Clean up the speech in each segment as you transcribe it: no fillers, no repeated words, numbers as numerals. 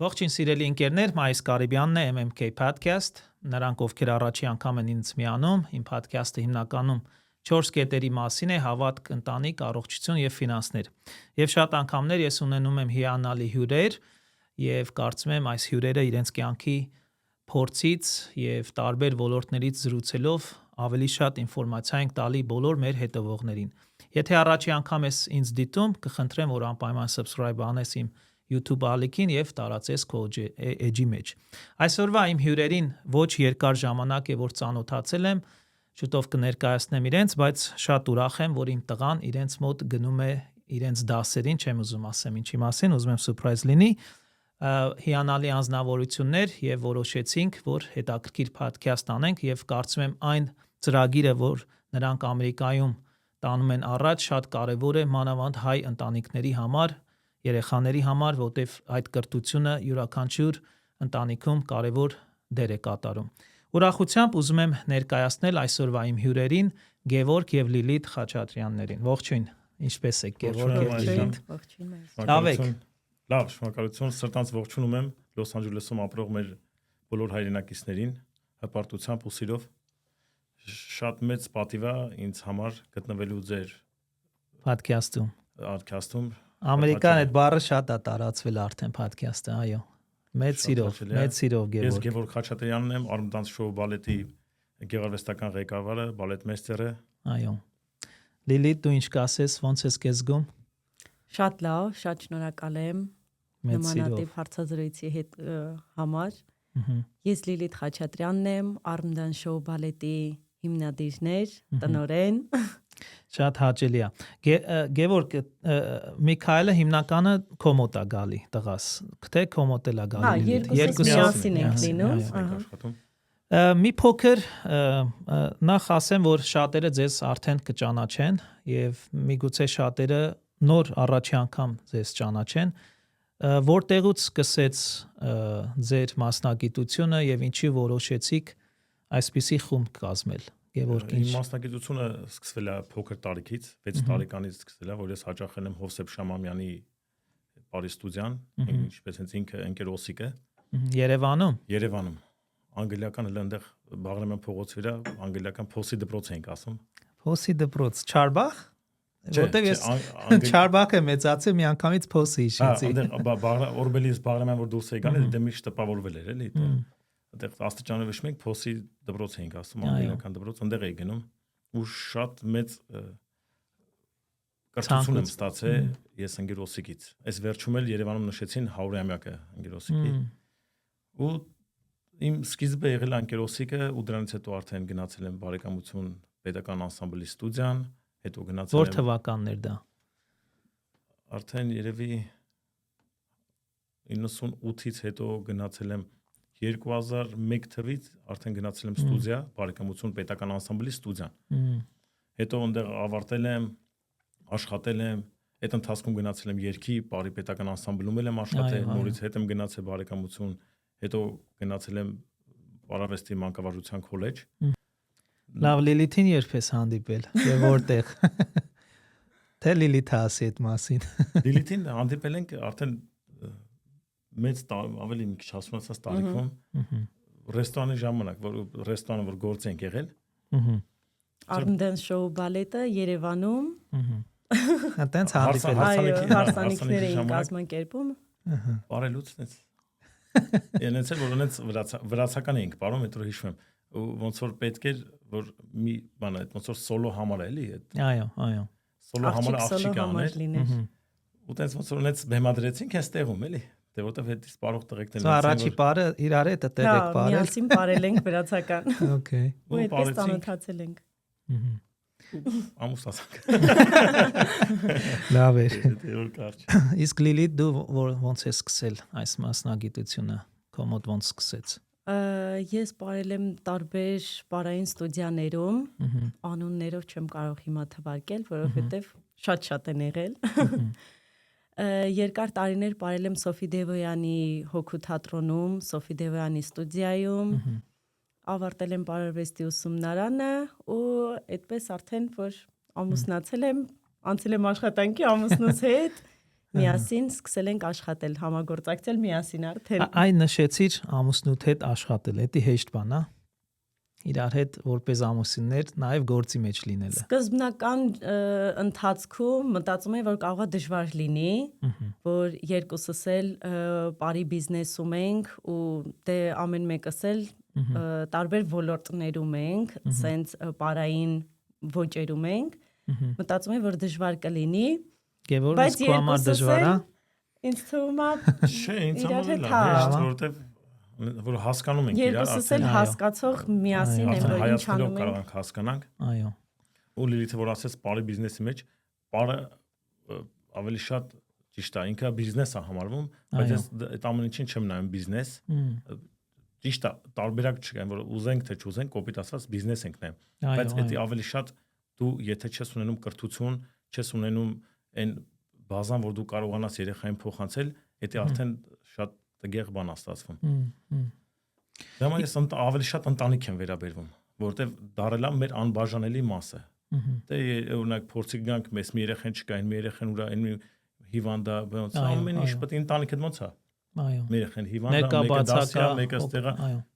Ողջույն սիրելի ընկերներ, Մայիս Կարիբյանն է MMK Podcast, նրանք ովքեր առաջի անգամ են ինձ միանում, իմ podcast-ը հիմնականում 4 կետերի մասին է՝ հավատք, ընտանիք, առողջություն եւ ֆինանսներ։ Եվ շատ անգամներ ես ունենում եմ հիանալի հյուրեր եւ կարծում եմ այս հյուրերը իրենց կյանքի փորձից եւ տարբեր ոլորտներից զրուցելով ավելի շատ ինֆորմացիա են տալի բոլոր մեր հետևողներին։ Եթե առաջի անգամ ես ինձ դիտում, կխնդրեմ, որ անպայման subscribe անես իմ YouTube ալիքին եւ տարածես քո էջի մեջ։ Այսօրվա իմ հյուրերին ոչ երկար ժամանակ է որ ծանոթացել եմ, շուտով կներկայացնեմ իրենց, բայց շատ ուրախ եմ, որ իմ տղան իրենց մոտ գնում է իրենց դասերին, չեմ ուզում ասեմ ինչի մասին, ուզում եմ սուրպրայզ լինի։ Հիանալի անձնավորություններ եւ որոշեցինք, որ հետաքրքիր podcast անենք եւ կարծում եմ այն ծրագիրը, որ նրանք Ամերիկայում տանում են առաջ, շատ կարեւոր է մանավանդ հայ ընտանիքների համար, երեխաների համար, որտեվ այդ կրթությունը յուրաքանչյուր ընտանիքում կարևոր դեր է կատարում։ Ուրախությամբ ուզում եմ ներկայացնել այսօրվա իմ հյուրերին Գևորգ եւ Լիլիթ Խաչատրյաններին։ Ողջույն, ինչպե՞ս եք Գևորգ եւ Լիլիթ։ Ողջույն։ Լավ, շնորհակալություն, սրտանց ողջունում եմ Լոս Անջելեսում ապրող մեր բոլոր հայրենակիցներին, հպարտությամբ ու սիրով։ Շատ մեծ պատիվ է ինձ համար գտնվելու ձեր podcast-ում։ Ամերիկան այդ բառը շատ է տարածվել արդեն podcast-ը, այո։ Մեծ սիրով Գևորգ։ Ես Գևորգ Խաչատրյանն եմ, Արմդանց շոու բալետի գեղարվեստական ղեկավարը, բալետմեյստերը։ Այո։ Լիլիթ, դու ինչ կասես, ո՞նց ես կեզգում։ Շատ լավ, շատ շնորհակալ եմ նմանատիպ հարցազրույցի համար։ Ես Լիլիթ Խաչատրյանն եմ, Արմդան շոու բալետի հիմնադիրներ, տնօրեն։ Շատ հաճելի է։ Գևորգ, Միքայելը հիմնականը քո մոտ է գալի, տղաս։ Թե քո մոտ է գալի։ Երկուսին ենք լինում։ Մի փոքր նախ ասեմ, որ շատերը ձեզ արդեն կճանաչեն եւ միգուցե շատերը նոր առաջի անգամ ձեզ ճանաչեն, որտեղից սկսեց ձեր մասնագիտությունը եւ ինչի որոշեցիք այսպիսի խումբ կազմել։ Գևորգ, իմ մասնագիտությունը սկսվել է փոքր տարիքից, 6 տարեկանից սկսել է, որ ես հաճախել եմ Հովսեփ Շամամյանի Պարի ստուդիան, ինչպես հենց ինքը ընկեր Օսիկը։ Երևանում։ Անգլիական էլ այնտեղ Բաղրամյան փողոցի վրա անգլիական Փոսի դպրոց ենք ասում։ Փոսի դպրոց, Չարբախ։ Որտեղ ես Չարբախը մեծացել մի անգամից Փոսի հիշեցի։ Այնտեղ Օրբելից Բաղրամյան որ դուրս էի գալի, դե միշտ տպավորվել էր էլի։ Այդտեղ աստիճանով վիշ մենք Փոսի դպրոց էինք ասում, անգլիական դպրոց, այնտեղ էի գնում ու շատ մեծ կրթություն եմ ստացել ես ընկեր Օսիկից։ Այս վերջում էլ Երևանում նշեցին 100-ամյակը ընկեր Օսիկի։ Ու իմ սկիզբը եղել է ընկեր Օսիկը ու դրանից հետո արդեն գնացել եմ բարեկամություն պետական անսամբլի ստուդիան, հետո գնացել եմ։ Որ թվականներ դա։ Արդեն երևի 98-ից հետո գնացել եմ 2001 թվականից արդեն գնացել եմ ստուդիա, բարեկամություն պետական անսամբլի ստուդիան։ Հետո այնտեղ ավարտել եմ, աշխատել եմ, այդ ընթացքում գնացել եմ երգի, Պարի պետական անսամբլում եմ աշխատել, նորից հետ եմ գնացել բարեկամություն, հետո գնացել եմ Պարավեստի մանկավարժության քոլեջ։ Լավ, Լիլիթին երբ ես հանդիպել եւ որտեղ։ Թե Լիլիթը ասի այդ մասին։ Լիլիթին հանդիպել ենք արդեն մեծ ավելի մի քիչ հասունացած տարիքում ռեստորանի ժամանակ, որ ռեստորանը որ գործ ենք եղել։ Armdance շոու բալետը Երևանում։ Այդտենց հանդիպել հարսանիքներ էին կազմակերպում։ Բարելուց էս։ Ենեցել որ ունեց վրացական էինք բարում, հետո հիշում եմ։ Ու ոնց որ պետք էր որ մի բան այդ ոնց որ սոլո համար էլի այդ։ Այո։ Սոլո համար աղջիկ աներ։ Ու տենց ոնց որ ունեց բեմադրեցինք այս տեղում էլի։ Դե որտեվ հետից բարող տղեկներ են։ Առաջի բարը իրար հետ տեղ եք բարել։ Միասին բարել ենք վրացական։ Okay։ Ու այդպես ծանոթացել ենք։ Ամուս ասանք։ Լավ է։ Իսկ Լիլիթ դու ոնց ես սկսել այս մասնագիտությունը, քո մոտ ոնց սկսեց։ Ես բարել եմ տարբեր բարային ստուդիաներում, անուններով չեմ կարող հիմա թվարկել, որովհետև շատ են եղել։ Երկար տարիներ բարել եմ Սոֆի Դևոյանի հոգու թատրոնում, Սոֆի Դևոյանի ստուդիայում, ավարտել եմ Պարարվեստի ուսումնարանը ու այդպես արդեն որ ամուսնացել եմ, անցել եմ աշխատանքի ամուսնուս հետ միասին սկսել ենք աշխատել, համագործակցել միասին արդեն։ Այն նշեցիր ամուսնուդ հետ աշխատել, դա հեշտ բան է։ Իրար հետ որպես ամուսիններ նաև գործի մեջ լինելը։ Սկզբնական ընթացքում մտածում եմ, որ կարող է դժվար լինի, որ երկուսս էլ բարի բիզնեսում ենք ու դե ամեն մեկս էլ տարբեր ոլորտներում ենք, սենց բարային ոճերում ենք։ Մտածում եմ, որ դժվար կլինի, Գևորգ, քո համար դժվար է։ Ինձ թվում է, չէ, ինձ համար էլ է, որովհետև որ հասկանում ենք իրար, երկուսս էլ հասկացող միասին են, որ ինչ անում կարող ենք հասկանանք։ Այո։ Ու Լիլիթը որ ասեց բարի բիզնեսի մեջ, բարը ավելի շատ ճիշտ է, ինքը բիզնես է համարվում, բայց ես այդ ամեն ինչին չեմ նայում բիզնես։ Ճիշտ է, տարբերակ չկա, որ ուզենք թե չուզենք, կոպիտ ասած բիզնես ենք նայում, բայց դա ավելի շատ դու եթե չես ունենում կրթություն, չես ունենում այն բազան, որ դու կարողանաս երեխային փոխանցել, դա արդեն շատ տգեղ բան է ստացվում։ Դա ես ավելի շատ ընտանիք եմ վերաբերվում, որովհետև դարել է մեր անբաժանելի մասը։ Դե օրինակ փորձի գանք, մեզ մի երեխան չկա, այն մի երեխան ուրա, այն մի հիվանդա, ոնց ամեն ինչ պետք է ընտանիքը ոնց է։ Այո։ Մեր երեխան հիվանդա, մեկը դասյա, մեկը ստեղա,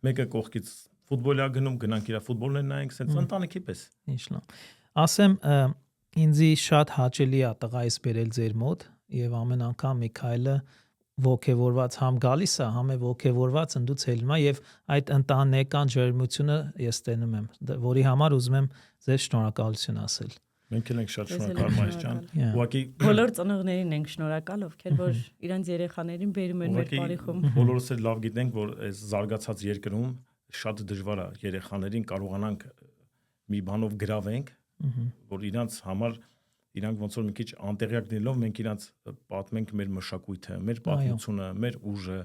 մեկը կողքից ֆուտբոլ է գնում, գնանք իր ֆուտբոլն նայենք, սենց ընտանիքի պես։ Ինչ լավ։ Ասեմ, ինձի շատ հաճելի է տղայիս բերել ձեր մոտ եւ ամեն անգամ Միքայելը ոգևորված համ գալիս է, համ է ոգևորված ընդուց ելնում է եւ այդ ընտանեկան ջերմությունը ես տենում եմ, որի համար ուզում եմ ձեզ շնորհակալություն ասել։ Մենք էլ ենք շատ շնորհակալ Մայիս ջան։ Ուղղակի բոլոր ծնողներին ենք շնորհակալ, ովքեր որ իրենց երեխաներին բերում են մեր բարիխում։ Բոլորս էլ լավ գիտենք, որ այս զարգացած երկրում շատ դժվար է երեխաներին կարողանանք մի բանով գրավենք, որ իրանց համար իրանք ոնց որ մի քիչ անտեղյակ լինելով մենք իրանց պատմենք մեր մշակույթը, մեր պատմությունը, մեր ուժը,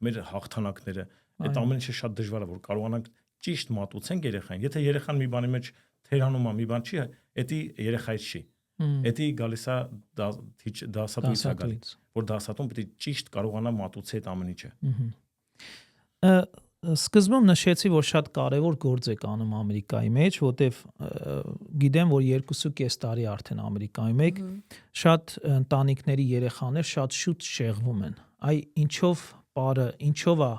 մեր հաղթանակները։ Այդ ամեն ինչը շատ դժվար է, որ կարողանանք ճիշտ մատուցենք երեխային։ Եթե երեխան մի բանի մեջ թերանում է, մի բան չի, դա երեխայից չի։ Դա գալիս է դասատուից է գալիս, որ դասատուն պետք է ճիշտ կարողանա մատուցել այդ ամեն ինչը։ Սկզբում նշեցի, որ շատ կարևոր գործ եք անում Ամերիկայի մեջ, որտեվ գիտեմ, որ 2.5 տարի արդեն Ամերիկայում եք, շատ ընտանիքների երեխաներ շատ շուտ շեղվում են։ Այ ինչով բարը, ինչով է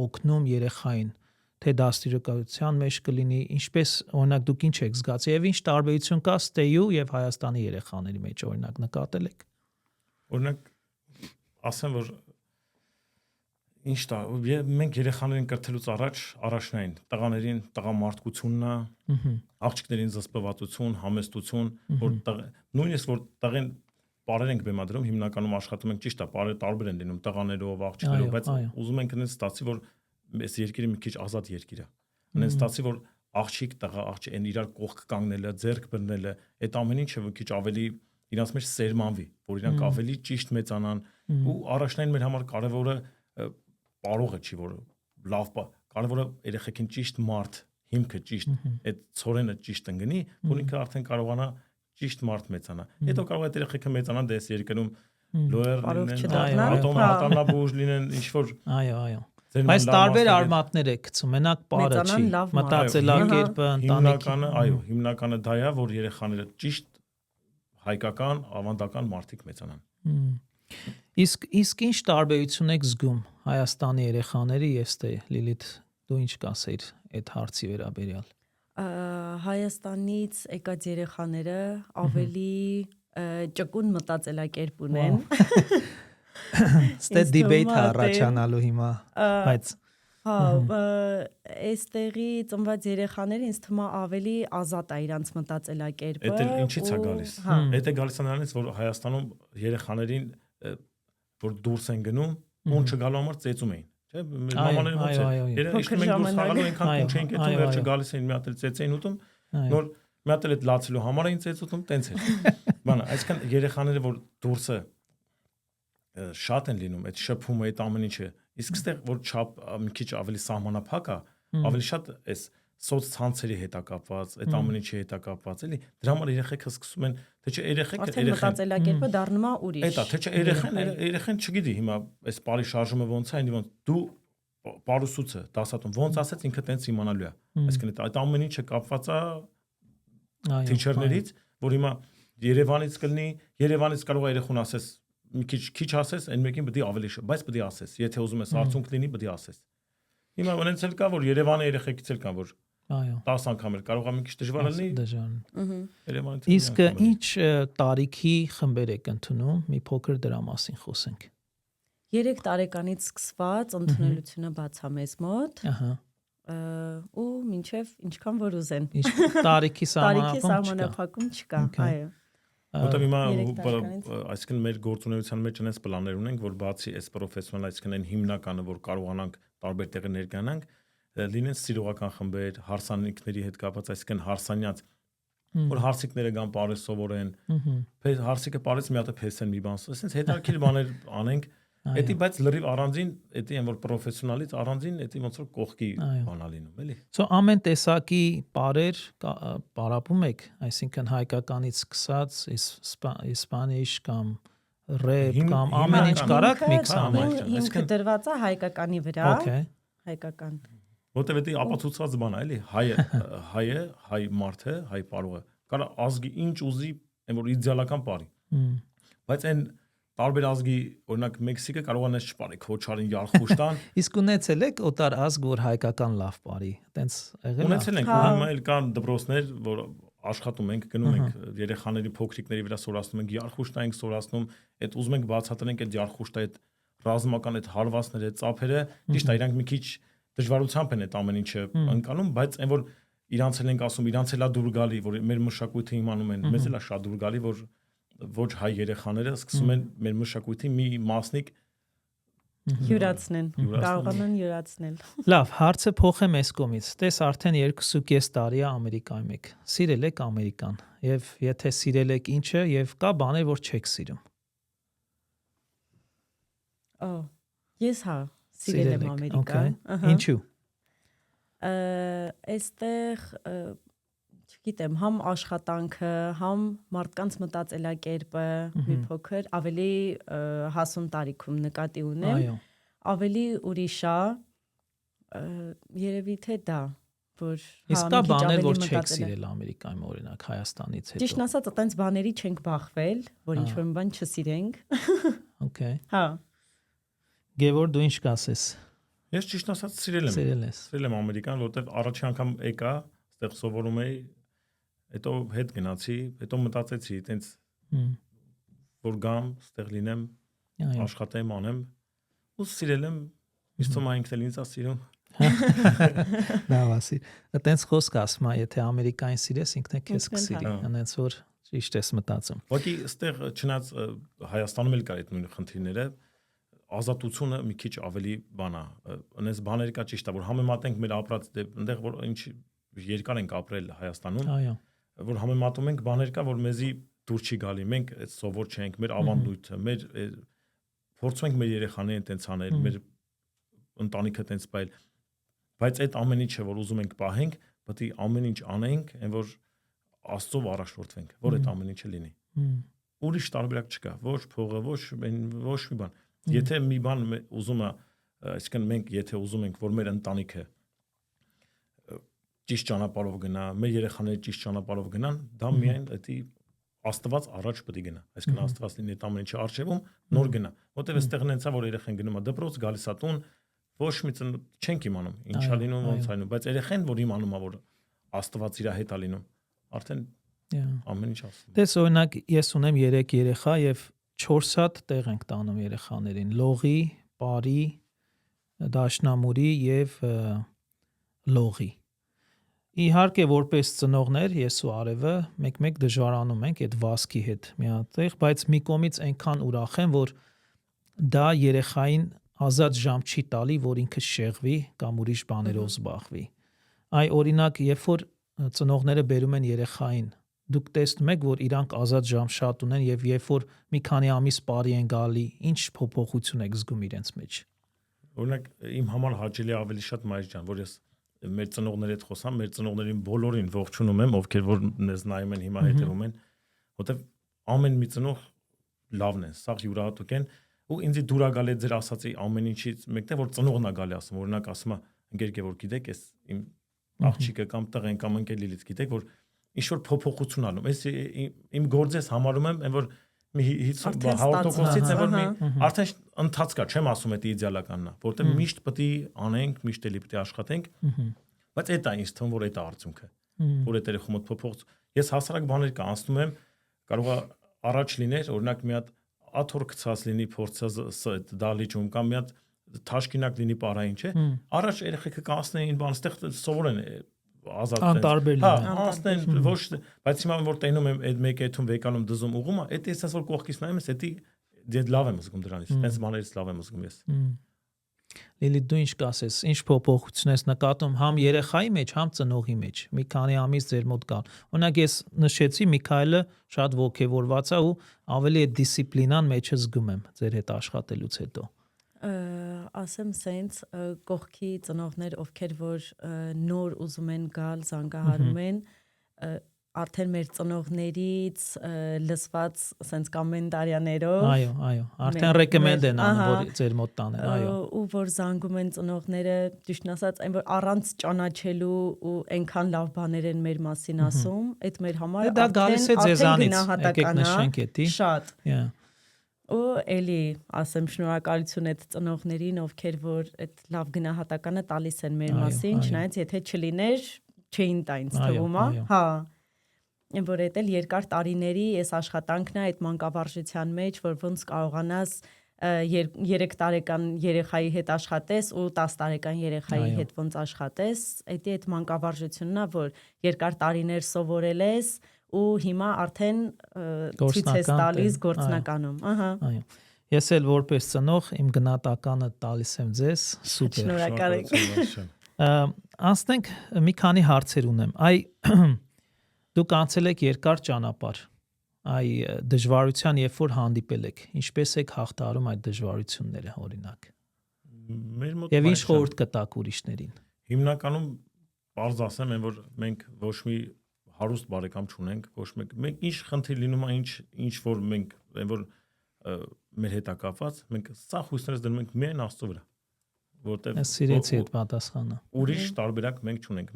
օգնում երեխային, թե դաստիարակության մեջ կլինի, ինչպես օրինակ դուք ինչ եք զգացի եւ ինչ տարբերություն կա ստեյու եւ Հայաստանի երեխաների մեջ օրինակ նկատել եք։ Օրինակ ասեմ, որ ինչ տա, մենք երեխաներին կրթելուց առաջնային տղաներին տղամարդկությունն է, աղջիկներին զսպվածություն, համեստություն, որ նույնիսկ որ տղեն բարեր ենք բեմադրում, հիմնականում աշխատում ենք ճիշտ է, բարեր տարբեր են լինում տղաներով, աղջիկներով, բայց ուզում ենք այնպես ստացի, որ այս երկիրը մի քիչ ազատ երկիր է։ Այնպես ստացի, որ աղջիկ, տղա, աղջիկ են իրար կողք կանգնելը, ձեռք բռնելը, այդ ամեն ինչը մի քիչ ավելի իրանց մեջ սերմանվի, որ իրանք ավելի ճիշտ մեծանան, ու առաջնային մեր համար կարևորը պարողը չի, որ լավ կարևորը երեխեքին ճիշտ մարդ, հիմքը ճիշտ, այդ ծորենը ճիշտ ընկնի, որ ինքը արդեն կարողանա ճիշտ մարդ մեծանա։ Հետո կարող է երեխեքը մեծանան դες երկրում լոյեր լինեն, ատամնաբուժ լինեն, ինչ որ այո։ Բայց տարբեր արմատներ եք գցում, մենակ պարը չի, մտածելակերպը, ընտանիքը, այո, հիմնականը դա է, որ երեխաները ճիշտ հայկական, ավանդական մարդիկ մեծանան։ Իսկ ինչ տարբերություն եք զգում Հայաստանի երեխաների եւ ստե Լիլիթ, դու ինչ կասեիր այդ հարցի վերաբերյալ։ Հայաստանից եկած երեխաները ավելի ճկուն մտածելակերպ ունեն։ Ստե դիբեյթ առաջանալու հիմա, բայց այստեղի ծնված երեխաները ինձ թվում է ավելի ազատ է իրանց մտածելակերպը։ Դա ինչից է գալիս։ Դա գալիս է նրանից, որ Հայաստանում երեխաներին որ դուրս են գնում, տուն չգալու համար ծեծում էին, չէ՞։ Մամաները ոնց է։ Իշխում են դուրս խաղալու, այնքան տուն չէին գետում, վերջը գալիս էին մի հատ էլ ծեծ էին ուտում, նոր մի հատ էլ այդ լացելու համար էին ծեծ ուտում, տենց էր։ Բանը, այսքան երեխաները որ դուրսը շատ են լինում, այդ շփումը, այդ ամեն ինչը, իսկ այստեղ որ չափ մի քիչ ավելի սահմանափակ է, ավելի շատ էս սոցցանցերի հետ է կապված, այդ ամեն ինչի հետ է կապված, էլի։ Դրա համար երեխեքը սկսում են, թե չէ երեխեքը մտածելակերպը դառնում է ուրիշ։ Էդա, թե չէ երեխան չգիտի հիմա այս բարի շարժումը ոնց է, ոնց դու բարուսուցը դասատուն ոնց ասեց ինքը տենց իմանալու է։ Այսինքն այդ ամեն ինչը կապված է թիչերներից, որ հիմա Երևանից կլինի, Երևանից կարող է երեխուն ասես մի քիչ ասես, այն մեկին պետք է ավելի շատ, բայց պետք է ասես, եթե ուզում ես արդյունք լինի, պետք է ասես։ Հիմա ունեցել կա, որ Երևանի երեխեքից էլ կան, որ այո 10 անգամ էլ կարող է մի քիչ դժվար լինի։ դժվար։ Երևանից Իսկ ինչ տարիքի խմբեր եք ընդունում, մի փոքր դրա մասին խոսենք։ 3 տարեկանից սկսված ընդունելությունը բաց է մեզ մոտ Ահա։ ու մինչև ինչքան որ ուզեն։ Ինչ տարիքի Սահմանափակում չկա, այո։ Որտեղ հիմա երեք տարեկանից։ այսինքն մեր գործունեության մեջ այնպես պլաններ ունենք, որ բացի այս պրոֆեսիոնալ, այսինքն այն հիմնականը, որ կարողանանք տարբեր տեղի ներկայանանք, լինեն սիրողական խմբեր, հարսանիքների հետ կապված, այսինքն հարսանյաց, որ հարսիկները գան բարես սովորեն, հարսիկը բարես մի հատ փեսեն մի բան, այսինքն հետաքրքիր բաներ անենք, էդի բայց լրիվ առանձին, էդի են որ պրոֆեսիոնալից առանձին, էդի ոնց որ կողքի բանա լինում, էլի։ So ամեն տեսակի բարեր պարապում եք, այսինքն հայկականից սկսած, իսպանիչ կամ ռեփ կամ ամեն ինչ կարակ միքս անել։ Հիմքը դրված է հայկականի վրա, Okay. հայկական։ Որտեւ էդի ապացուցված բան է, էլի, հայ մարդը, հայ պարողը, կարա ազգի ինչ ուզի, այն որ իդեալական բարի։ Բայց այն տարբեր ազգի, օրինակ Մեքսիկը կարող է նես չպարի, քոչարին յարխուշտան։ Իսկ ունեցել եք օտար ազգ, որ հայկական լավ բարի, տենց եղել է։ Ունեցել ենք, հիմա էլ կան դպրոցներ, որ աշխատում ենք, գնում ենք երեխաների փոքրիկների վրա սորացնում ենք, յարխուշտա ենք սորացնում, այդ ուզում ենք բացատրենք այդ յարխուշտա այդ ռազմական այդ հարվածները, այդ ծափերը, ճիշտ է, իրանք մի քիչ դժվարությամբ են այդ ամեն ինչը անցնում, բայց այն որ իրանց էլ ենք ասում, իրանց էլ է դուր գալի, որ մեր մշակույթը իմանում են, մեզ էլ է շատ դուր գալի, որ ոչ հայ երեխաները սկսում են մեր մշակույթի մի մասնիկ Յուրացնեն, կարողանան յուրացնել։ Լավ, հարցը փոխեմ այս կողմից։ Տես արդեն 2.5 տարի է Ամերիկայում եք։ Սիրել եք Ամերիկան, եւ եթե սիրել եք ինչը, եւ կա բաներ, որ չեք սիրում։ Ես սիրել եմ Ամերիկան։ Ինչու։ Այստեղ չգիտեմ, համ աշխատանքը, համ մարդկանց մտածելակերպը մի փոքր ավելի հասուն տարիքում նկատի ունեմ, ավելի ուրիշ է, երևի թե դա, որ իսկ կա բաներ, որ չեք սիրել Ամերիկայում, օրինակ Հայաստանից հետո։ Ճիշտն ասած, այտենց բաների չենք բախվել, որ ինչ-որ մի բան չսիրենք։ Okay։ Հա։ Գևոր դու ինչ կասես։ Ես ճիշտ ասած սիրել եմ։ Սիրել եմ Ամերիկան, որտեվ առաջի անգամ եկա, այդտեղ սովորում էի, հետո հետ գնացի, հետո մտածեցի, այտենց որ գամ, այդտեղ լինեմ, աշխատեմ, անեմ, ու սիրել եմ, իսկ թվում է ինքն էլ ինձ է սիրում։ Լավ ասի։ Այտենց խոսք ասում, եթե Ամերիկային սիրես, ինքն է քեզ կսիրի, այնց որ ճիշտ ես մտածում։ Ուղղակի այստեղ չնայած Հայաստանում էլ կա այդ նույն խնդիրները, ազատությունը մի քիչ ավելի բան է, այնպես բաներ կա ճիշտ է, որ համեմատենք մեր ապրած այնտեղ որ ինչ երկար ենք ապրել Հայաստանում, այո, որ համեմատում ենք բաներ կա, որ մեզի դուր չի գալի, մենք այդ սովոր չենք, մեր ավանդույթը, մեր փորձում ենք մեր երեխաներին այտենց անել, մեր ընտանիքը այտենց բայել, բայց այդ ամեն ինչը որ ուզում ենք պահենք, պետք է ամեն ինչ անենք, այն որ Աստծով առաջնորդվենք, որ այդ ամեն ինչը լինի։ Ուրիշ տարբերակ չկա, ոչ փողը, ոչ մի բան։ Եթե մի բան ուզում է, այսինքն մենք եթե ուզում ենք, որ մեր ընտանիքը ճիշտ ճանապարհով գնա, մեր երեխաները ճիշտ ճանապարհով գնան, դա միայն դա Աստված առաջ պետք է գնա։ Այսինքն Աստված լինի այդ ամեն ինչի արժևում, նոր գնա։ Որտեվ այստեղ նենցա որ երեխան գնում է դպրոց, գալիս է տուն, ոչ մի չենք իմանում, ինչա լինում, ոնց այնում, բայց երեխան որ իմանում է, որ Աստված իր հետ է լինում, արդեն ամեն ինչ ասում։ Դες օրինակ ես ունեմ 3 երեխա եւ 4 հատ տեղ ենք տանում երեխաներին՝ լողի, բարի, դաշնամուրի եւ լողի։ Իհարկե որպես ծնողներ ես ու Արևը մեկ-մեկ դժվարանում ենք այդ վասկի հետ միատեղ, բայց մի կողմից այնքան ուրախ եմ, որ դա երեխային ազատ ժամ չի տալի, որ ինքը շեղվի կամ ուրիշ բաներով զբաղվի։ Այ օրինակ, երբ որ ծնողները բերում են երեխային, դուք տեսնում եք, որ իրանք ազատ ժամ շատ ունեն եւ երբ որ մի քանի ամիս բարի են գալի, ինչ փոփոխություն եք զգում իրենց մեջ։ Օրինակ իմ համար հաճելի ավելի շատ մայր ջան, որ ես մեր ծնողների հետ խոսամ, մեր ծնողներին բոլորին ողջունում եմ, ովքեր որ մեզ նայում են հիմա հետևում են, որտեվ ամեն մի ծնող լավն է, սա յուրահատուկ են, ու ինձ դուր է գալի ձեր ասացի ամեն ինչից մեկտեղ որ ծնողն է գալի ասում, օրինակ ասում է, ընկերք որ գիտեք, ես իմ աղջիկը կամ տղեն կամ ընկերներից գիտեք, որ ինչ որ փոփոխություն անում։ Ես իմ գործես համարում եմ, այն որ մի 50%-ից է որ մի արդեն ընթաց կա, չեմ ասում դա իդեալականն է, որտեղ միշտ պետք է անենք, միշտ էլի պետք է աշխատենք, բայց դա ինձ թվում որ դա արդյունքը, որ դա երախոմ փոփոխ, ես հասարակ բաներ կա անցնում եմ, կարող է առաջ լիներ, օրինակ մի հատ աթոռ գցած լինի փորձը դալիճում կամ մի հատ թաշկինակ լինի պարային, չէ՞։ Առաջ երեխեքը կանցնեին բան, այստեղ սովորեն ազատ անտարբեր լինեն։ Անցնեն ոչ, բայց հիմա որ տենում եմ այդ մեկ այդում վեկանում դզում ուղումը, դա էս որ կողքից նայում ես, դա լավ եմ զգում դրանից, տենց բաներից լավ եմ զգում ես։ Լիլիթ, դու ինչ կասես, ինչ փոփոխություն ես նկատում համ երեխայի մեջ, համ ծնողի մեջ։ Մի քանի ամիս ձեր մոտ կան։ Օրինակ ես նշեցի Միքայելը շատ ոգևորված է ու ավելի այդ դիսցիպլինան մեջը զգում եմ ձեր հետ աշխատելուց հետո։ Ասեմ սենց կողքի ծնողներ, ովքեր որ նոր ուզում են գալ, զանգահարում են, արդեն մեր ծնողներից լսված սենց կոմենտարիաներով Այո, արդեն ռեկոմենդ են անում որ ձեր մոտ տանեն, այո։ Ու որ զանգում են ծնողները, ճիշտն ասած, այն որ առանց ճանաչելու ու այնքան լավ բաներ են մեր մասին ասում, այդ մեր համար դա գալիս է ձեզանից, եկեք նշենք դա։ Շատ։ Ու էլի ասեմ շնորհակալություն այդ ծնողներին, ովքեր որ այդ լավ գնահատականը տալիս են մեր մասին, չնայած եթե չլիներ, չէին տա ինձ թվում, հա։ Այն որ այդ էլ երկար տարիների այս աշխատանքն է այդ մանկավարժության մեջ, որ ոնց կարողանաս 3 տարեկան երեխայի հետ աշխատես ու 10 տարեկան երեխայի հետ ոնց աշխատես, դա այդ մանկավարժությունն է, որ երկար տարիներ սովորել ես ու հիմա արդեն ցույց ես տալիս գործնականում, Այո։ Ես էլ որպես ծնող իմ գնահատականը տալիս եմ ձեզ, սուպեր։ Շնորհակալ եմ։ Անցնենք մի քանի հարցեր ունեմ։ Դուք անցել եք երկար ճանապարհ։ Դժվարության երբ որ հանդիպել եք, ինչպես եք հաղթահարում այդ դժվարությունները, օրինակ։ Մեր մոտ Եվ ինչ խորհուրդ կտաք ուրիշներին։ Հիմնականում բարձ ասեմ, այն որ մենք ոչ մի հարուստ բարեկամ չունենք, ոչ մենք ինչ խնդիր լինում է, ինչ որ մենք այն որ մեր հետ կապված, մենք սա հույսներս դնում ենք միայն Աստծո վրա, որտեղ սիրեցի այդ պատասխանը։ Ուրիշ տարբերակ մենք չունենք։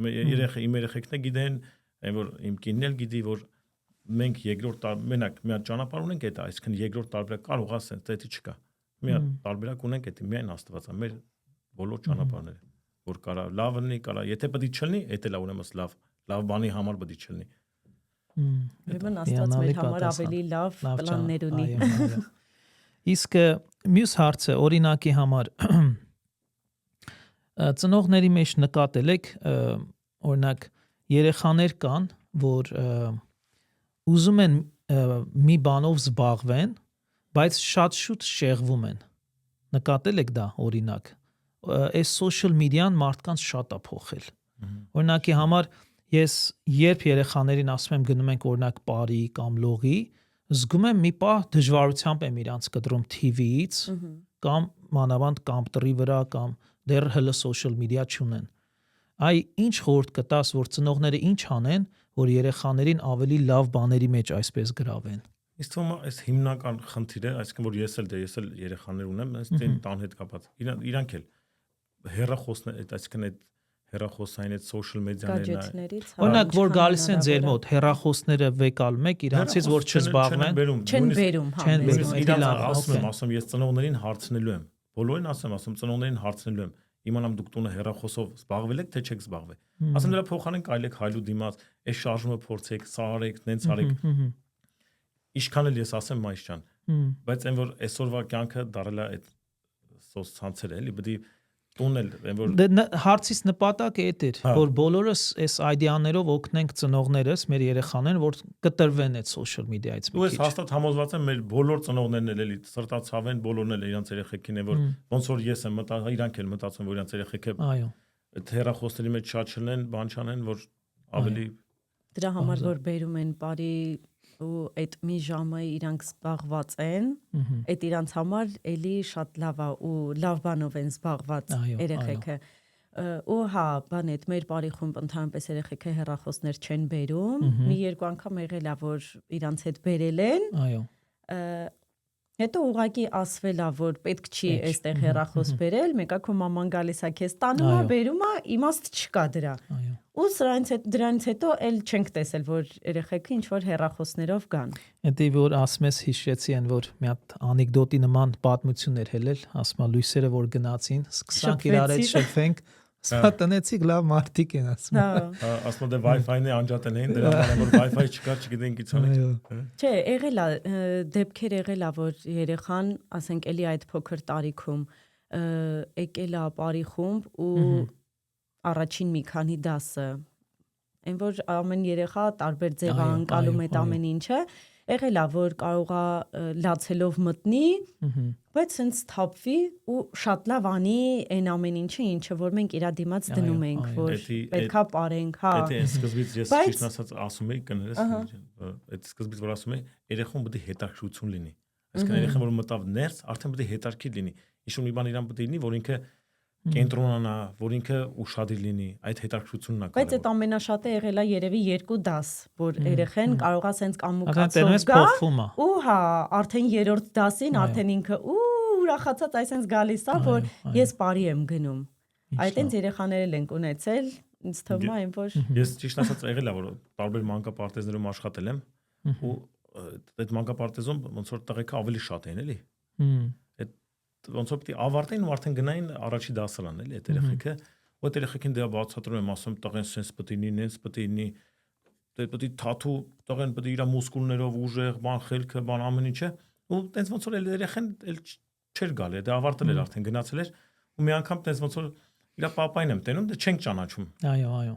Իմ երեխեքն գիտեն, այն որ իմ կինն էլ գիտի, որ մենք երկրորդ մենակ մի հատ ճանապարհ ունենք դա, այսինքն երկրորդ տարբերակ կարող ասեն, դա չկա։ Մի հատ տարբերակ ունենք դա միայն Աստված է, մեր բոլոր ճանապարհները, որ կարա լավ լինի, կարա, եթե պետք չլինի, դա էլ ուրեմն լավ բանի համար պետք չլինի։ Ուրեմն Աստված մեր համար ավելի լավ պլաններ ունի։ Իսկ մյուս հարցը օրինակի համար ծնողների մեջ նկատել եք օրինակ երեխաներ կան, որ ուզում են մի բանով զբաղվեն, բայց շատ շուտ շեղվում են։ Նկատել եք դա օրինակ։ Այս social media-ն մարդկանց շատ է փոխել։ Օրինակի համար ես երբ երեխաներին ասում եմ գնում ենք օրինակ բարի կամ լողի, զգում եմ մի պահ դժվարությամբ եմ իրանց կտրում TV-ից կամ մանավանդ կամպյուտերի վրա կամ դեռ հələ social media չունեն։ Ինչ խորհուրդ կտաս, որ ծնողները ինչ անեն, որ երեխաներին ավելի լավ բաների մեջ այսպես գրավեն։ Իսկ թվում է այս հիմնական խնդիրը, այսինքն որ ես էլ երեխաներ ունեմ, այս տան հետ կապված։ Իրանք էլ հեռախոսներ, այսինքն այդ հեռախոսային այդ social media-ներն։ Օրինակ որ գալիս են ձեր մոտ հեռախոսները վեկալ մեկ իրանցից որ չզբաղվեն, չեն բերում, չեն բերում։ Իրանք ասում ես ծնողներին հարցնելու եմ։ Բոլորին ասում ծնողներին հարցնելու եմ։ Իմանամ դուք տունը հեռախոսով զբաղվել եք, թե չեք զբաղվել։ Ասեմ դրա փոխանեն կարելի է հայլու դիմաց, այս շարժումը փորձեք, սա արեք, նենց արեք։ Ինչքան էլ ես ասեմ մայիս ջան, բայց այն որ այսօրվա կյանքը դարել է այդ սոցցանցերը, էլի, պետք է տունել, այն որ հարցից նպատակը էդ էր, որ բոլորս այս այդեաներով օգնենք ծնողներս, մեր երեխաներին, որ կտրվեն այդ social media-ից մի քիչ։ Ու ես հաստատ համոզված եմ մեր բոլոր ծնողներն էլ էլի սրտացավ են, բոլորն էլ իրանց երեխեքին են, որ ոնց որ ես եմ իրանք էլ մտածում, որ իրանց երեխեքը այո, այդ հեռախոսների մեջ շատ չլեն, բան չանեն, որ ավելի դրա համար որ բերում են բարի ու այդ մի ժամը իրանք զբաղված են, այդ իրանց համար էլի շատ լավ է ու լավ բանով են զբաղված երեխեքը։ Ու հա, բան այդ մեր բարի խումբ ընդհանրապես երեխեքը հեռախոսներ չեն բերում, մի երկու անգամ եղել է որ իրանց հետ բերել են։ Այո։ Հետո ուղակի ասվելա, որ պետք չի այստեղ հեռախոս բերել, մեկը քո մաման գալիս է քեզ տանում է, բերում է, իմաստ չկա դրա։ Ու դրանից հետո էլ չենք տեսել, որ երեխեքը ինչ որ հեռախոսներով գան։ Էդի որ ասում ես հիշեցի են, որ մի հատ անեկդոտի նման պատմություններ հելել, ասում է լույսերը որ գնացին, սկսանք իրար հետ շփվենք, սա տնեցիք լավ մարդիկ են ասում։ Ասում դե Wi-Fi-ն է անջատել էին, դրա համար որ Wi-Fi չկա, չգիտենք ինչ անել։ Չէ, եղել է դեպքեր եղել է, որ երեխան, ասենք էլի այդ փոքր տարիքում եկել է բարի խումբ ու առաջին մի քանի դասը, այն որ ամեն երեխա տարբեր ձև է անցալում այդ ամեն ինչը, եղել է որ կարող է լացելով մտնի, բայց sense թափվի ու շատ լավ անի այն ամեն ինչը որ մենք իրա դիմաց դնում ենք, որ պետքա ապարենք, հա։ Եթե սկզբից ես ճիշտ ասած ասում եի կներես, այդ սկզբից որ ասում եի, երեխան պետք է հետաքրքրություն լինի։ Այսինքն երեխան որ մտավ ներս, արդեն պետք է հետաքրքիր լինի։ Ինչ-որ մի բան իրան պետք է լինի, որ ինքը կենտրոնանա, որ ինքը ուշադիր լինի, այդ հետաքրքրությունն է կարևոր։ Բայց այդ ամենաշատը եղել է երևի 2 դաս, որ երեխեն կարող է sense կամուկացով գա, ու հա, արդեն 3-րդ դասին արդեն ինքը ուրախացած այսպես գալիս է, որ ես բարի եմ գնում։ Այդտենց երեխաներ ենք ունեցել, ինձ թվում է այն որ ես ճիշտ ասած եղել է որ տարբեր մանկապարտեզներում աշխատել եմ ու այդ մանկապարտեզում ոնց որ տղեկը ավելի շատ են էլի։ Ոնց որ պիտի ավարտեին ու արդեն գնային առաջի դասարան էլի այդ երեխեքը, ու այդ երեխեքին դե բացատրում եմ, ասում տղեն sense պետք է լինի, նենց պետք է լինի, դե պետք է թաթու, տղեն պետք է իր մուսկուլներով ուժեղ, բան խելքը, բան ամեն ինչը, ու տենց ոնց որ երեխեն էլ չէր գալի, դե ավարտել էր արդեն գնացել էր, ու մի անգամ տենց ոնց որ իր պապային եմ տենում, դե չենք ճանաչում։ Այո։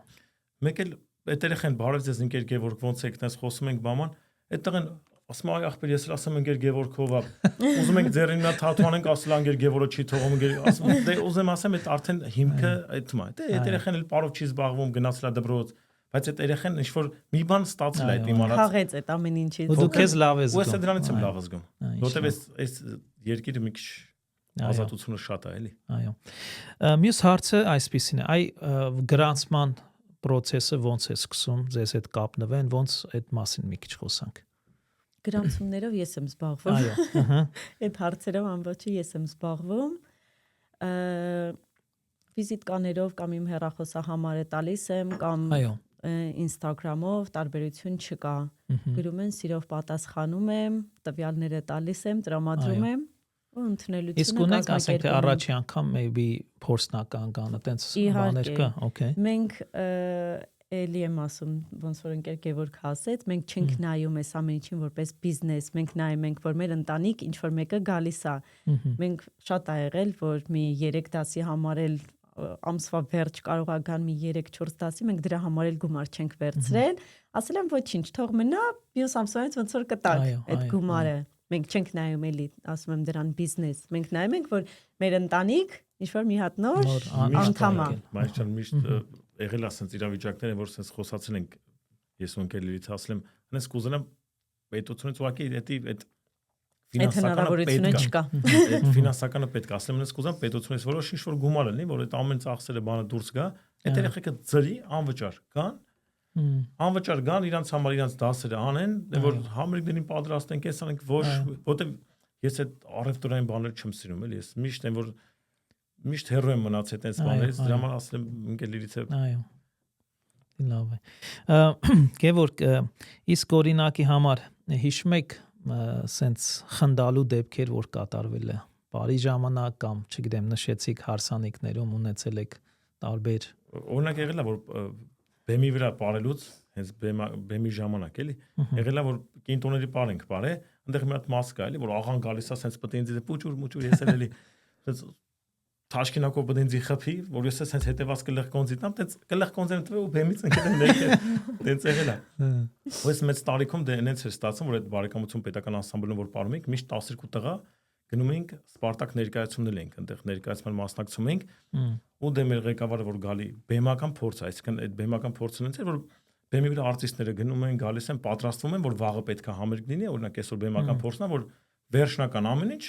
Մեկ էլ այդ երեխեն բարև ձեզ ընկեր Գևորգ, ոնց եք տենց խոսում ենք բաման, այդ տղեն ասում այ ախպեր ես ասում ընկեր Գևորգովա ուզում ենք ձեռին նա թաթու անենք ասել անգեր Գևորգը չի թողում ընկեր ասում դե ուզեմ ասեմ այդ արդեն հիմքը այդում է դե այդ երեխան էլ պարով չի զբաղվում գնացել է դպրոց բայց այդ երեխան ինչ որ մի բան ստացել է այդ իմանած խաղեց այդ ամեն ինչից ու դու քեզ լավ ես զգում ու ես դրանից եմ լավ զգում որտեվ այս երկիրը մի քիչ ազատությունը շատ է էլի այո մյուս հարցը այսպեսին է այ գրանցման process-ը ոնց է սկսում ձեզ հետ կապնվեն ոնց այդ մասին մի քիչ խոսանք Գրանցումներով ես եմ զբաղվում։ Այո, այդ հարցերով ամբողջը ես եմ զբաղվում։ Վիզիտկաներով կամ իմ հեռախոսահամարը տալիս եմ կամ Instagram-ով տարբերություն չկա։ Գրում են, սիրով պատասխանում եմ, տվյալները տալիս եմ, տրամադրում եմ ու ընդունելությունը իսկ ունենք ասենք թե առաջի անգամ maybe փորձնական կան, այտենց բաներ կա, okay։ Մենք էլի եմ ասում, ոնց որ ընկեր Գևորգ ասեց, մենք չենք նայում այս ամեն ինչին որպես բիզնես, մենք նայում ենք, որ մեր ընտանիք ինչ որ մեկը գալիս է։ Մենք շատ ա եղել, որ մի 3 դասի համար էլ ամսվա վերջ կարող է գան մի 3-4 դասի, մենք դրա համար էլ գումար չենք վերցրել, ասել եմ ոչինչ, թող մնա, մյուս ամսվանից ոնց որ կտակ այդ գումարը։ Մենք չենք նայում էլի, ասում եմ դրան բիզնես։ Մենք նայում ենք, որ մեր ընտանիք ինչ որ մի հատ նոր անդամ է։ Բայց միշտ եղել ասենց իրավիճակներ են, որ sense խոսացել ենք ես ու ընկերներից ասել եմ, հենց կուզենամ պետությունից ուղղակի այդ ֆինանսականը չկա։ Այդ ֆինանսականը պետք է ասեմ, հենց կուզենամ պետությունից որոշ ինչ-որ գումար լինի, որ այդ ամեն ծախսերը բանը դուրս գա, այդ երեխեքը ծրի անվճար կան, անվճար գան իրանց համար իրանց դասերը անեն, որ համերգ դնին պատրաստենք, այս անենք ոչ, որտեվ ես այդ առևտրային բաները չեմ սիրում, էլի ես միշտ եմ որ միշտ հեռու եմ մնացել այդպես բաներից, դրա համար ասել եմ ընկերներից է։ Այո։ Լավ է։ Գևորգ, իսկ օրինակի համար հիշում եք սենց խնդալու դեպքեր, որ կատարվել է բարի ժամանակ կամ, չգիտեմ, նշեցիք հարսանիքներում ունեցել եք տարբեր։ Օրինակ եղել է, որ բեմի վրա ապարելուց, հենց բեմի ժամանակ էլի, եղել է, որ կինտոների պար ենք բարե, այնտեղ մի հատ մաս կա էլի, որ աղան գալիս է, սենց պետք է ինձ պուճուր ես էլի Թաշկինակով պետք է ինձ խփի, որ ես sense հետևած կլեղ կոնզիտամ, տենց կլեղ կոնզեմ տվե ու բեմից ընկել ներքև, տենց եղել է։ Ոս մեծ տարիքում դե այնց էր ստացվում, որ այդ բարեկամություն պետական անսամբլում որ ապարում ենք, միշտ 12 տղա գնում ենք Սպարտակ ներկայացումներ ենք, այնտեղ ներկայացման մասնակցում ենք, ու դե մեր ղեկավարը որ գալի բեմական փորձ, այսինքն այդ բեմական փորձն էր, որ բեմի վրա արտիստները գնում են, գալիս են, պատրաստվում են, որ վաղը պետք է համերգ լինի, օրինակ այսօր բեմական փորձն է, որ վերջնական ամեն ինչ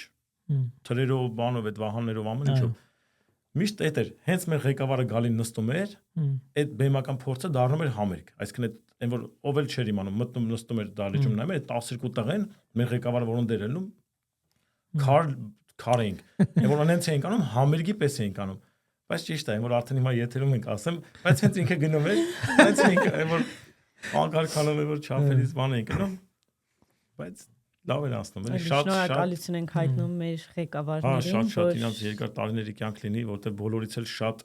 թրերով, բանով, այդ վահաններով ամեն ինչով միշտ այդ էր, հենց մեր ղեկավարը գալին նստում էր, այդ բեմական փորձը դառնում էր համերգ, այսինքն այն որ ով էլ չէր իմանում, մտնում նստում էր դահլիճում նայում էր, 12 տղեն, մեր ղեկավարը որոն դեր ելնում, քար ենք, եւ որ անենց ենք անում համերգի պես ենք անում, բայց ճիշտ է, որ արդեն հիմա եթերում ենք ասեմ, բայց հենց ինքը գնում էր, բայց ինքը որ անկարգանով է որ չափերից բան ենք գնում, բայց լավ էր անցնում, էլի շատ շնորհակալություն ենք հայտնում մեր ղեկավարներին, շատ իրանց երկար տարիների կյանք լինի, որտեղ բոլորից էլ շատ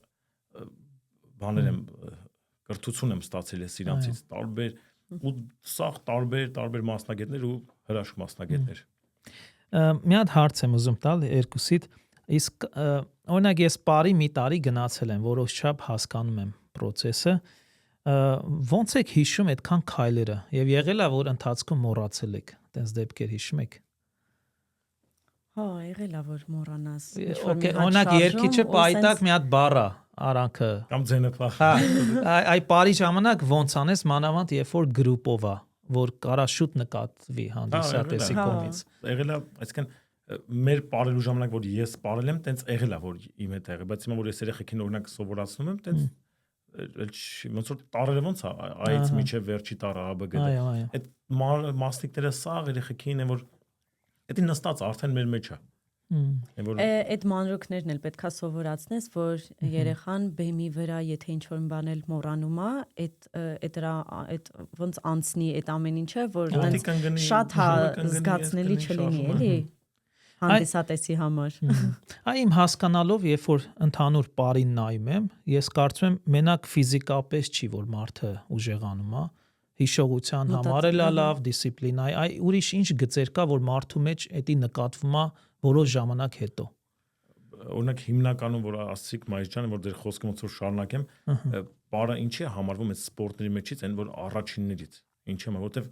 բաներ եմ կրթություն եմ ստացել ես իրանցից, տարբեր ու սաղ տարբեր մասնագետներ ու հրաշք մասնագետներ։ Մի հատ հարց եմ ուզում տալ երկուսիդ, իսկ օրինակ ես բարի մի տարի գնացել եմ, որոշ չափ հասկանում եմ process-ը, ոնց եք հիշում այդքան քայլերը եւ եղել է որ ընթացքում մոռացել եք, տենց դեպքեր հիշում եք։ Հա, եղել է որ մոռանաս։ Okay, օրինակ երկիչը պայտակ մի հատ բառ է, արանքը Կամ ձենը։ Հա, այ բարի ժամանակ ոնց անես մանավանդ երբ որ գրուպով է, որ կարա շուտ նկատվի հանդիսատեսի կողմից։ Եղել է, այսինքն մեր ապարելու ժամանակ որ ես ապարել եմ, տենց եղել է որ իմ հետ եղել, բայց հիմա որ ես երեխեքին օրինակ սովորացնում եմ, տենց ոնց որ տարերը ոնց է, այից միջև վերջի տարը ԱԲԳ-ը։ Այդ մասնիկները սաղ երեխեքին են որ դա նստած արդեն մեր մեջ է։ Այդ մանրուքներն էլ պետքա սովորացնես, որ երեխան բեմի վրա եթե ինչ-որ բան էլ մոռանում է, այդ ոնց անցնի այդ ամեն ինչը, որ շատ զգացնելի չլինի, էլի հանդիսատեսի համար։ Այ իմ հասկանալով, երբ որ ընդհանուր բարին նայում եմ, ես կարծում եմ մենակ ֆիզիկապես չի, որ մարդը ուժեղանում է, հիշողության համար էլ լավ, դիսցիպլինայի, այ ուրիշ ինչ գծեր կա, որ մարդու մեջ էդի նկատվում է որոշ ժամանակ հետո։ Օրինակ հիմնականում որ ասցիք Մայիս ջան, որ դեր խոսքը ոնց որ շարունակեմ, բարը ինչի է համարվում այդ սպորտների մեջից, այն որ առաջիններից։ Ինչի՞ է, որովհետև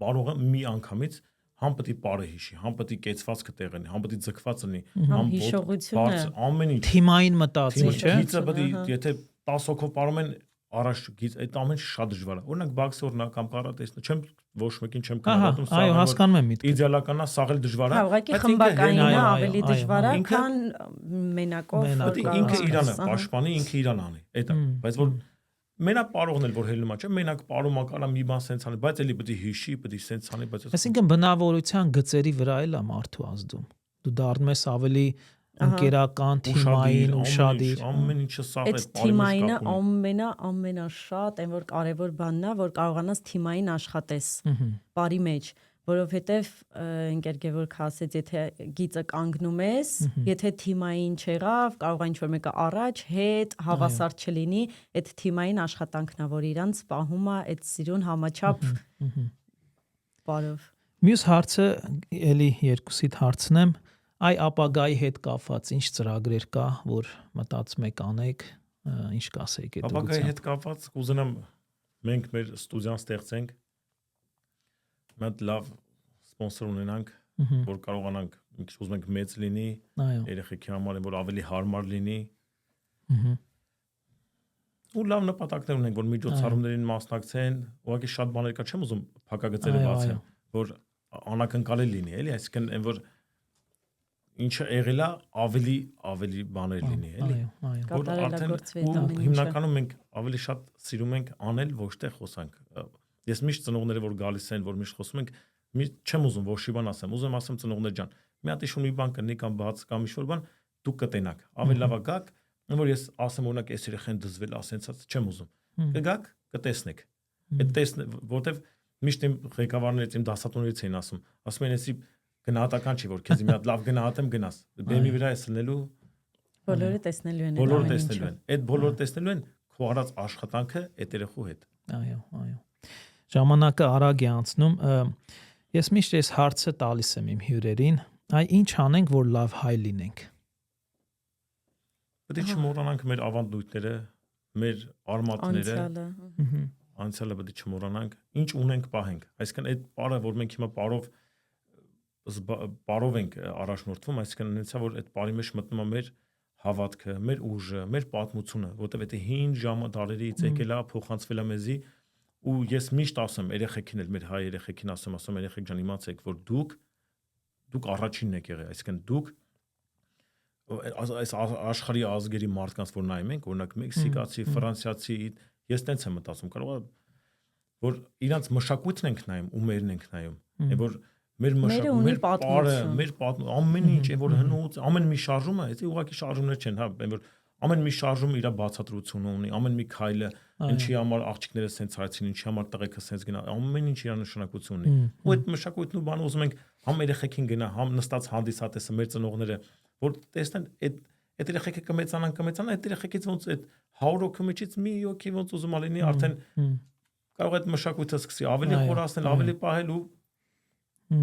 բարողը մի անգամից համ պետք է բարը հիշի, համ պետք է կեցվածքը տեղնի, համ պետք է ձգված լինի, համ հիշողությունը, ամեն ինչ։ Թիմային մտածի, չէ՞։ Գիծը պետք է, եթե 10 հոգով ապարում են առաջ գիծ, այդ ամեն ինչ շատ դժվար է։ Օրինակ բաքսը օրինակ կամ կարատեսը, չեմ ոչ մեկին չեմ կնկատում, սա այո, հասկանում եմ միտքը։ Իդեալականա սաղել դժվար է։ Հա, ուղղակի խմբակայինը ավելի դժվար է, քան մենակով։ Ինքը իրանը պաշտպանի, ինքը իրան անի։ Այդ է, բայց որ մենակ պարողն էլ որ հելնում է, չէ՞, մենակ պարում ակալա մի բան սենց անի, բայց էլի պետք է հիշի, պետք է սենց անի, բայց այսինքն բնավորության գծերի վրա էլ է մարդու ազդում։ Դու դառնում ես ավելի ընկերական, թիմային, ուշադիր, ամեն ինչը սաղ է, այդ թիմայինը ամենաշատ այն որ կարևոր բանն է, որ կարողանաս թիմային աշխատես բարի մեջ, որովհետև ընկեր Գևորգ ասեց, եթե գիծը կանգնում ես, եթե թիմային չեղավ, կարող է ինչ-որ մեկը առաջ, հետ, հավասար չլինի, այդ թիմային աշխատանքն է, որ իրանց պահում է այդ սիրուն համաչափ բարով։ Մյուս հարցը էլի երկուսիդ հարցնեմ, այ ապագայի հետ կապված ինչ ծրագրեր կա, որ մտածում եք անեք, ինչ կասեք այդ ուղղությամբ։ Ապագայի հետ կապված կուզենամ մենք մեր ստուդիան ստեղծենք, մենք լավ սպոնսոր ունենանք, որ կարողանանք մի քիչ ուզում ենք մեծ լինի, երեխեքի համար որ ավելի հարմար լինի։ Ու լավ նպատակներ ունենք, որ միջոցառումներին մասնակցեն, ուղղակի շատ բաներ կա, չեմ ուզում փակագծերը բացեմ, որ անակնկալել լինի, էլի, այսինքն այն որ ինչը եղել է ավելի բաներ լինի, էլի։ Որ արդեն հիմնականում մենք ավելի շատ սիրում ենք անել, ոչ թե խոսանք։ Ես միշտ ծնողները որ գալիս են, որ միշտ խոսում ենք, չեմ ուզում ոչ մի բան ասեմ, ուզում ասեմ ծնողներ ջան, մի հատ իշուն մի բան կնի կամ բաց կամ ինչ-որ բան, դուք կտենաք։ Ավելի լավ է գաք, որ ես ասեմ օրինակ այս երեխան դզվել, ասենցած չեմ ուզում։ Կգաք, կտեսնեք։ Այդ որտեվ միշտ իմ ղեկավարներից իմ դասատուներից էին ասում են էսի գնահատական չի որ քեզ մի հատ լավ գնահատեմ գնաս բեմի վրա ես լնելու բոլորը տեսնելու են այդ բոլորը տեսնելու են քո արած աշխատանքը այդ երեխու հետ այո ժամանակը արագ է անցնում ես միշտ այս հարցը տալիս եմ իմ հյուրերին այ ինչ անենք որ լավ հայ լինենք պետք է չմոռանանք մեր ավանդույթները մեր արմատները անցյալը պետք է չմոռանանք ինչ ունենք պահենք այսինքն այդ բառը որ մենք հիմա բարով ենք առաջնորդվում, այսինքն այնցա որ այդ բարի մեջ մտնում է մեր հավատքը, մեր ուժը, մեր պատմությունը, որտեղ դա հին ժամադարերից եկել է, փոխանցվել է մեզի ու ես միշտ ասում երեխեքին էլ մեր հայ երեխեքին ասում երեխեք ջան իմացեք որ դուք առաջինն եք եղել, այսինքն դուք այս աշխարհի ազգերի մարդկանց որ նայում ենք, օրինակ մեքսիկացի, ֆրանսիացի, ես տենց եմ մտածում, կարող է որ իրանց մշակույթն ենք նայում ու մերն ենք նայում, որ մեր մշակույթը, մեր պարը, պատմություն։ մեր ամեն ինչ, այն որ հնուց, ամեն մի շարժումը, եթե ուղղակի շարժումներ չեն, հա, այն որ ամեն մի շարժումը իր բացատրությունը ունի, ամեն մի քայլը, ինչի համար աղջիկները սենց արեցին, ինչի համար տղեկը սենց գնա, ամեն ինչ իր նշանակություն ունի։ Ու այդ մշակույթն ու բանը ուզում ենք համ երեխեքին գնա, համ նստած հանդիսատեսը մեր ծնողները, որ տեսնեն այդ երեխեքը կմեծանան, այդ երեխեքից ոնց այդ 100 հոգի միջից մի հոգի ոնց ուզում ա լինի, արդեն կարող այդ մշակույթը սկսի ավելի խորացնել, ավելի պահել ու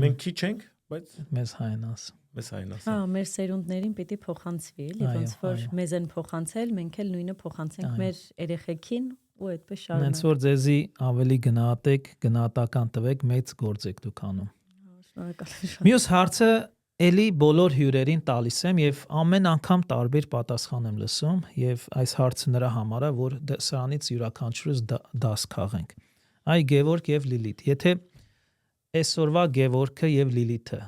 մենք քիչ ենք, բայց մեզ հայնաս։ Հա, մեր սերունդներին պիտի փոխանցվի, էլի, ոնց որ մեզ են փոխանցել, մենք էլ նույնը փոխանցենք մեր երեխեքին ու այդպես շարունակ։ Հենց որ ձեզի ավելի գնահատեք, գնահատական տվեք, մեծ գործ եք դուք անում։ Շնորհակալ եմ։ Մյուս հարցը էլի բոլոր հյուրերին տալիս եմ եւ ամեն անգամ տարբեր պատասխան եմ լսում եւ այս հարցը նրա համար է, որ սրանից յուրաքանչյուրս դաս քաղենք։ Այ Գևորգ եւ Լիլիթ, եթե այսօրվա Գևորգը եւ Լիլիթը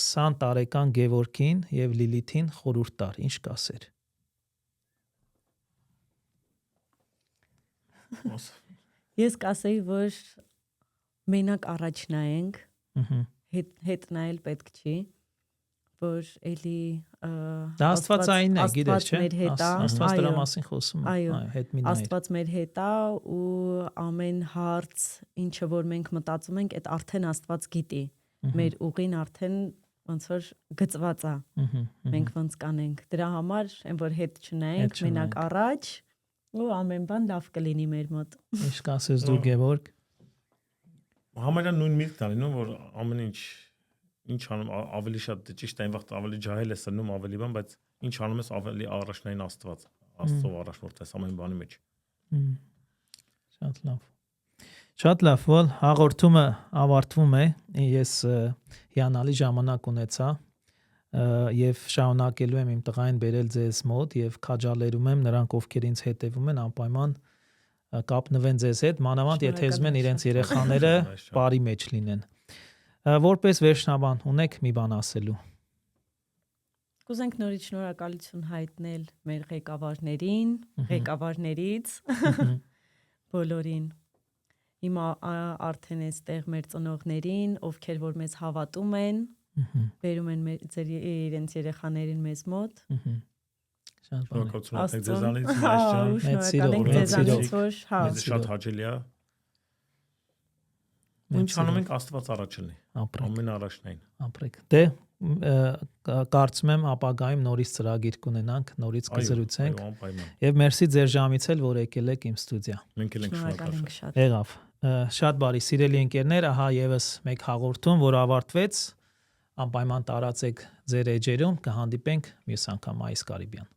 20 տարեկան Գևորգին եւ Լիլիթին խորհուրդ տար, ինչ կասեր։ Ես կասեի, որ մենակ առաջ նայենք, հետ նայել պետք չի, որ էլի դա աստվածային է, գիտես, չէ՞։ մեր հետ է, Աստված դրա մասին խոսում է, հետ մի նայր։ Աստված մեր հետ է ու ամեն հարց, ինչը որ մենք մտածում ենք, այդ արդեն Աստված գիտի։ Մեր ուղին արդեն ոնց որ գծված է։ Մենք ոնց կանենք։ Դրա համար, այն որ հետ չնայենք, մենակ առաջ ու ամեն բան լավ կլինի մեր մոտ։ Ինչ կասես դու Գևորգ։ Համարյա նույն միտքն ալինու, որ ամեն ինչ անում ավելի շատ ճիշտ այն վաղ ավելի ջահել է սնում ավելի բան, բայց ինչ անում ես ավելի առաջնային Աստված, Աստծո առաջնորդ ես ամեն բանի մեջ։ Շատ լավ։ Շատ լավ, որ հաղորդումը ավարտվում է, ես հիանալի ժամանակ ունեցա եւ շարունակելու եմ իմ տղային բերել ձեզ մոտ եւ քաջալերում եմ նրանք, ովքեր ինձ հետևում են, անպայման կապնվեն ձեզ հետ, մանավանդ եթե ուզում են իրենց երեխաները բարի մեջ լինեն։ Որպես վերջնաբան ունեք մի բան ասելու։ Կուզենք նորից շնորհակալություն հայտնել մեր ղեկավարներին, ղեկավարներից, բոլորին։ Հիմա արդեն էստեղ մեր ծնողներին, ովքեր որ մեզ հավատում են, բերում են իրենց երեխաներին մեզ մոտ։ Շնորհակալություն եք ձեզանից, Մայր ջան։ Շնորհակալ ենք ձեզանից, որ մեզ շատ հաճելի է։ Ինչ անում ենք Աստված առաջ լինի։ Ամեն առաջնային։ Ապրեք։ Դե կարծում եմ ապագայում նորից ծրագիր կունենանք, նորից կզրուցենք։ Եվ մերսի ձեր ժամից էլ, որ եկել եք իմ ստուդիա։ Մենք էլ ենք շնորհակալ։ Եղավ։ Շատ բարի, սիրելի ընկերներ, ահա եւս մեկ հաղորդում, որ ավարտվեց։ Անպայման տարածեք ձեր էջերում, կհանդիպենք մյուս անգամ այս Կարիբյան։